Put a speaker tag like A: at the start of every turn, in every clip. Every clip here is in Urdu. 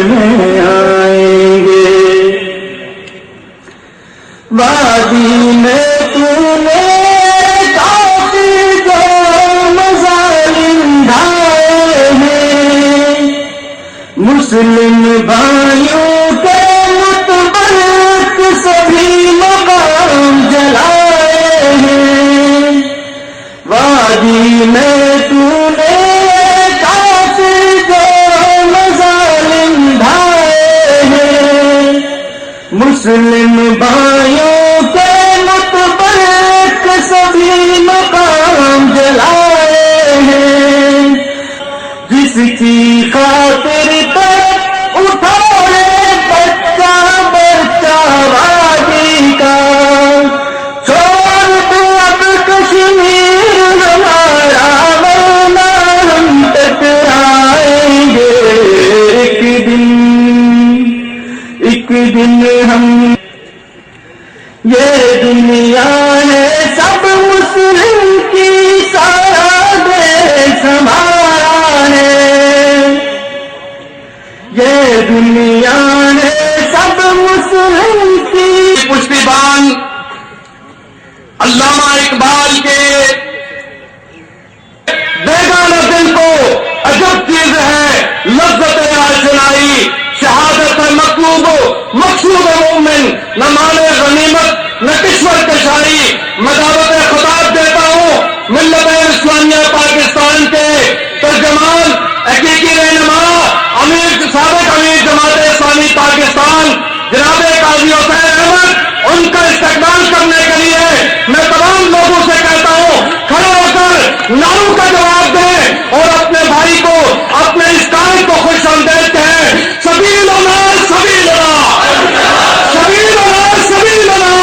A: میں آئیں گے۔ وادی میں تو نے کافی جو مظالم ڈھائے ہیں، مسلم بھائیوں کے متبرک سبھی مقام جلائے ہیں۔ وادی میں تو نے کافی جو مظالم ڈھائے ہیں، مسلم بھائیوں کے متبرک سبھی مقام جلائے ہیں۔ جس کی خاطر تک اٹھائے بچہ بچہ وادی کا، چھوڑ دو اب کشمیر ہمارا ورنہ ہم ٹکرائیں گے۔ ایک دن ہم، یہ دنیا ہے سب مسلم کی، سارا دیش ہمارا ہے۔ یہ دنیا ہے سب مسلم کی۔
B: پشتیبان علامہ اقبال کے بیگانہ دل کو عجب چیز ہے لذت آشنائی، شہادت ہے مطلوب مقصود مومن، نہ مال غنیمت نہ کشور کشائی۔ میں دعوت خطاب دیتا ہوں ملت اسلامیہ پاکستان کے ترجمان، حقیقی رہنما، سابق امیر جماعت اسلامی پاکستان جناب قاضی حسین احمد، ان کا استقبال کرنے کے لیے میں تمام لوگوں سے کہتا ہوں کھڑے ہو کر نعروں کا جواب دیں اور اپنے بھائی کو، اپنے اس کام کو خوش آمدید کہیں۔ سبیلنا سبیلنا، سبیلنا سبیلنا۔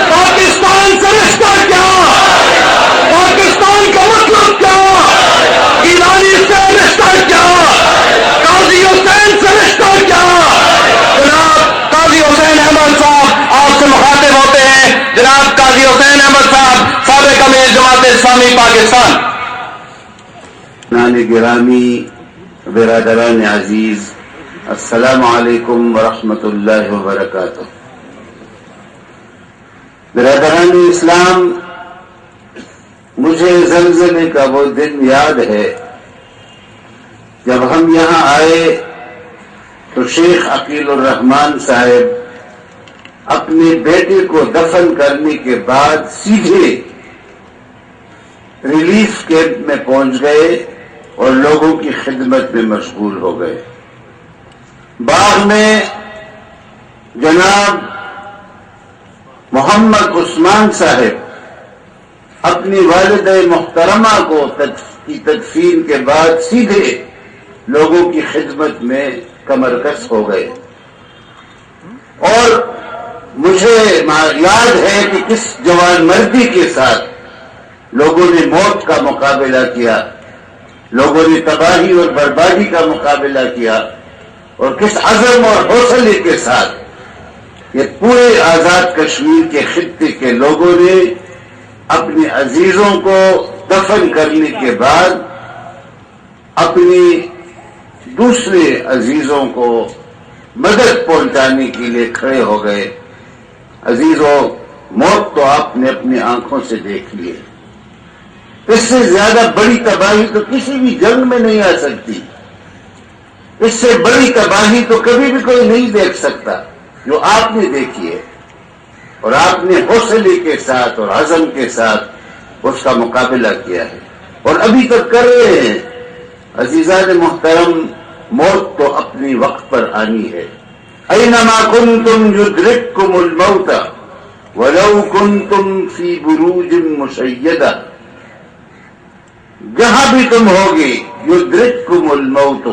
B: پاکستان سے رشتہ کیا؟ پاکستان کا مطلب کیا؟ ایرانی سے رشتہ کیا؟ قاضی حسین سے رشتہ کیا؟ جناب قاضی حسین احمد صاحب آپ سے مخاطب ہوتے ہیں۔ جناب قاضی حسین احمد صاحب سابق امیر جماعت اسلامی پاکستان۔
C: گرامی، برادران عزیز، السلام علیکم ورحمۃ اللہ وبرکاتہ۔ برادران اسلام، مجھے زلزلے کا وہ دن یاد ہے جب ہم یہاں آئے تو شیخ عقیل الرحمان صاحب اپنے بیٹے کو دفن کرنے کے بعد سیدھے ریلیف کیمپ میں پہنچ گئے اور لوگوں کی خدمت میں مشغول ہو گئے۔ باغ میں جناب محمد عثمان صاحب اپنی والدہ محترمہ کی تدفین کے بعد سیدھے لوگوں کی خدمت میں کمر کس ہو گئے، اور مجھے یاد ہے کہ کس جوان مردی کے ساتھ لوگوں نے موت کا مقابلہ کیا، لوگوں نے تباہی اور بربادی کا مقابلہ کیا، اور کس عزم اور حوصلے کے ساتھ یہ پورے آزاد کشمیر کے خطے کے لوگوں نے اپنے عزیزوں کو دفن کرنے کے بعد اپنی دوسرے عزیزوں کو مدد پہنچانے کے لیے کھڑے ہو گئے۔ عزیزوں، موت تو آپ نے اپنی آنکھوں سے دیکھ لی ہے۔ اس سے زیادہ بڑی تباہی تو کسی بھی جنگ میں نہیں آ سکتی، اس سے بڑی تباہی تو کبھی بھی کوئی نہیں دیکھ سکتا جو آپ نے دیکھی ہے، اور آپ نے حوصلے کے ساتھ اور عزم کے ساتھ اس کا مقابلہ کیا ہے اور ابھی تک کر رہے ہیں۔ عزیزان محترم، موت تو اپنی وقت پر آنی ہے۔ اینما کنتم یدرککم الموت ولو کنتم فی بروج مشیدہ، جہاں بھی تم ہوگے یدرککم الموت،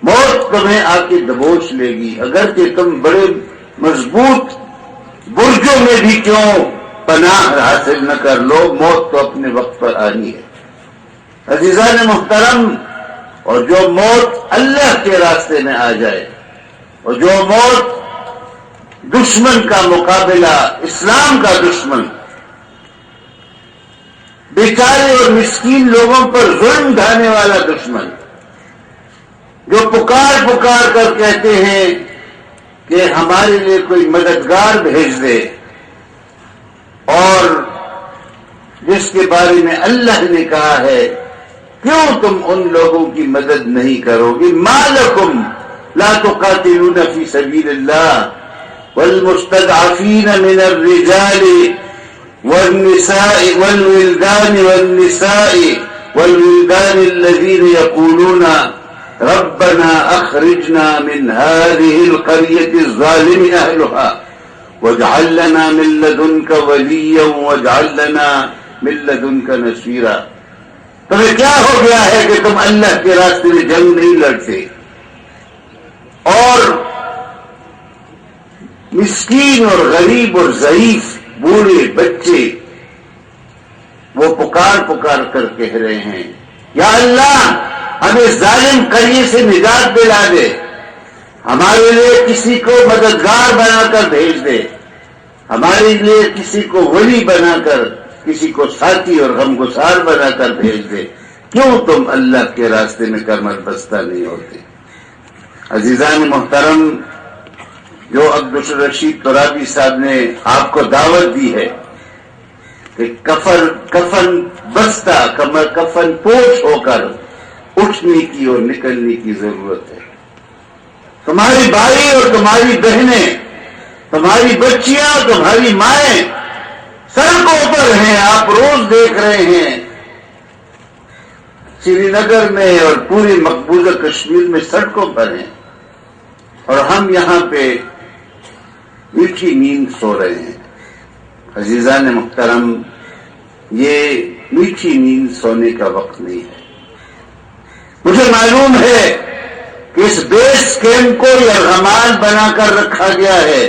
C: موت تمہیں آ کے دبوچ لے گی، اگرچہ تم بڑے مضبوط برجوں میں بھی کیوں پناہ حاصل نہ کر لو، موت تو اپنے وقت پر آنی ہے۔ عزیزان محترم، اور جو موت اللہ کے راستے میں آ جائے، اور جو موت دشمن کا مقابلہ، اسلام کا دشمن، بیچارے اور مسکین لوگوں پر ظلم ڈھانے والا دشمن، جو پکار پکار کر کہتے ہیں کہ ہمارے لیے کوئی مددگار بھیج دے، اور جس کے بارے میں اللہ نے کہا ہے کیوں تم ان لوگوں کی مدد نہیں کرو گے؟ ما لکم لا تقاتلون فی سبیل اللہ والمستضعفین من الرجال والنساء والولدان الذين يقولون ربنا اخرجنا من هذه القرية الظالم اهلها واجعل لنا من لدنك وليا واجعل لنا من لدنك نصيرا۔ تمہیں کیا ہو گیا ہے کہ تم اللہ کے راستے میں جنگ نہیں لڑتے؟ اور مسکین اور غریب اور ضعیف بوڑھے بچے وہ پکار پکار کر کہہ رہے ہیں یا اللہ ہمیں ظالم قریے سے نجات دلا دے، ہمارے لیے کسی کو مددگار بنا کر بھیج دے، ہمارے لیے کسی کو ولی بنا کر، کسی کو ساتھی اور غمگسار بنا کر بھیج دے۔ کیوں تم اللہ کے راستے میں کمر بستہ نہیں ہوتے؟ عزیزان محترم، جو عبدالرشید ترابی صاحب نے آپ کو دعوت دی ہے کہ کفن بستہ کفن پوش ہو کر اٹھنے کی اور نکلنے کی ضرورت ہے۔ تمہاری بھائی اور تمہاری بہنیں، تمہاری بچیاں، تمہاری مائیں سڑکوں پر ہیں، آپ روز دیکھ رہے ہیں سری نگر میں اور پوری مقبوضہ کشمیر میں سڑکوں پر ہیں، اور ہم یہاں پہ میٹھی نیند سو رہے ہیں۔ عزیزان محترم، یہ میٹھی نیند سونے کا وقت نہیں ہے۔ مجھے معلوم ہے کہ اس بیس کیمپ کو یرغمال بنا کر رکھا گیا ہے،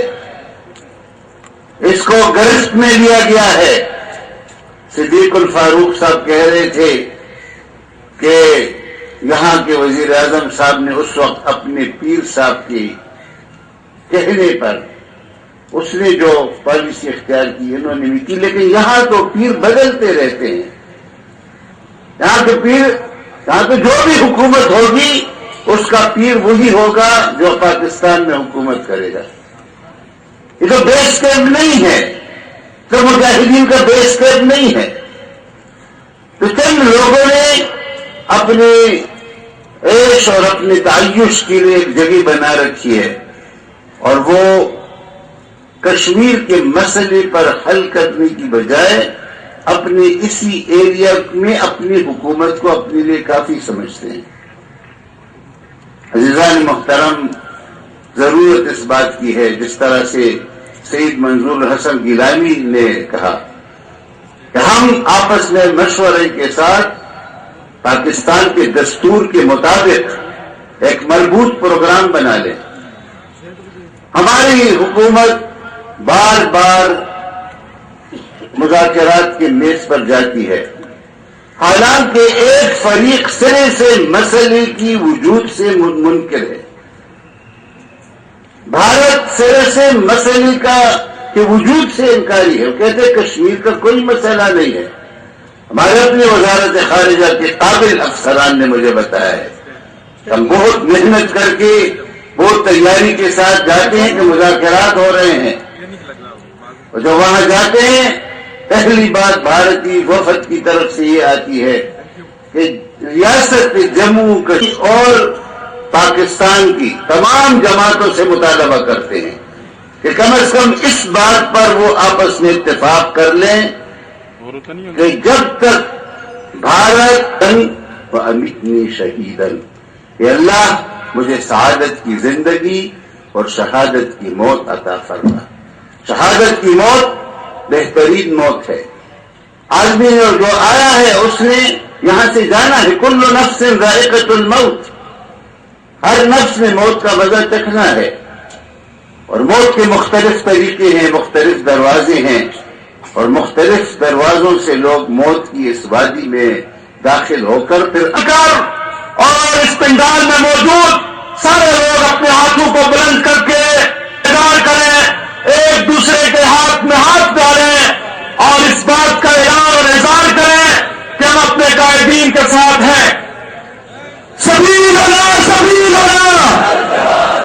C: اس کو گرفت میں لیا گیا ہے۔ صدیق الفاروق صاحب کہہ رہے تھے کہ یہاں کے وزیر اعظم صاحب نے اس وقت اپنے پیر صاحب کے کہنے پر اس نے جو پالیسی اختیار کی انہوں نے بھی کی، لیکن یہاں تو پیر بدلتے رہتے ہیں، یہاں کے پیر، یہاں تو جو بھی حکومت ہوگی اس کا پیر وہی ہوگا جو پاکستان میں حکومت کرے گا۔ یہ تو بیس کیمپ نہیں ہے، تو مجاہدین کا بیس کیمپ نہیں ہے۔ تو چند لوگوں نے اپنے عیش اور اپنے تعیش کے لیے ایک جگہ بنا رکھی ہے، اور وہ کشمیر کے مسئلے پر حل کرنے کی بجائے اپنے اسی ایریا میں اپنی حکومت کو اپنے لیے کافی سمجھتے ہیں۔ عزیزان محترم، ضرورت اس بات کی ہے، جس طرح سے سید منظور الحسن گیلانی نے کہا کہ ہم آپس میں مشورے کے ساتھ پاکستان کے دستور کے مطابق ایک مربوط پروگرام بنا لیں۔ ہماری حکومت بار بار مذاکرات کے میز پر جاتی ہے، حالانکہ ایک فریق سرے سے مسئلے کی وجود سے منکر ہے۔ بھارت سرے سے مسئلے کا کے وجود سے انکاری ہے، وہ کہتے ہیں کشمیر کا کوئی مسئلہ نہیں ہے۔ ہمارے اپنے وزارت خارجہ کے قابل افسران نے مجھے بتایا ہے کہ ہم بہت محنت کر کے بہت تیاری کے ساتھ جاتے ہیں کہ مذاکرات ہو رہے ہیں، اور جب وہاں جاتے ہیں پہلی بات بھارتی وفد کی طرف سے یہ آتی ہے کہ ریاست جموں کشمیر اور پاکستان کی تمام جماعتوں سے مطالبہ کرتے ہیں کہ کم از کم اس بات پر وہ آپس میں اتفاق کر لیں کہ جب تک بھارت وَأَمِتْنِي شَهِيدًا، کہ اللہ مجھے سعادت کی زندگی اور شہادت کی موت عطا فرما۔ شہادت کی موت بہترین موت ہے۔ آدمی جو آیا ہے اس نے یہاں سے جانا ہے، کل نفس ذائقۃ الموت، ہر نفس نے موت کا مزہ چکھنا ہے، اور موت کے مختلف طریقے ہیں، مختلف دروازے ہیں، اور مختلف دروازوں سے لوگ موت کی اس وادی میں داخل ہو کر پھر اور اس پنڈال میں موجود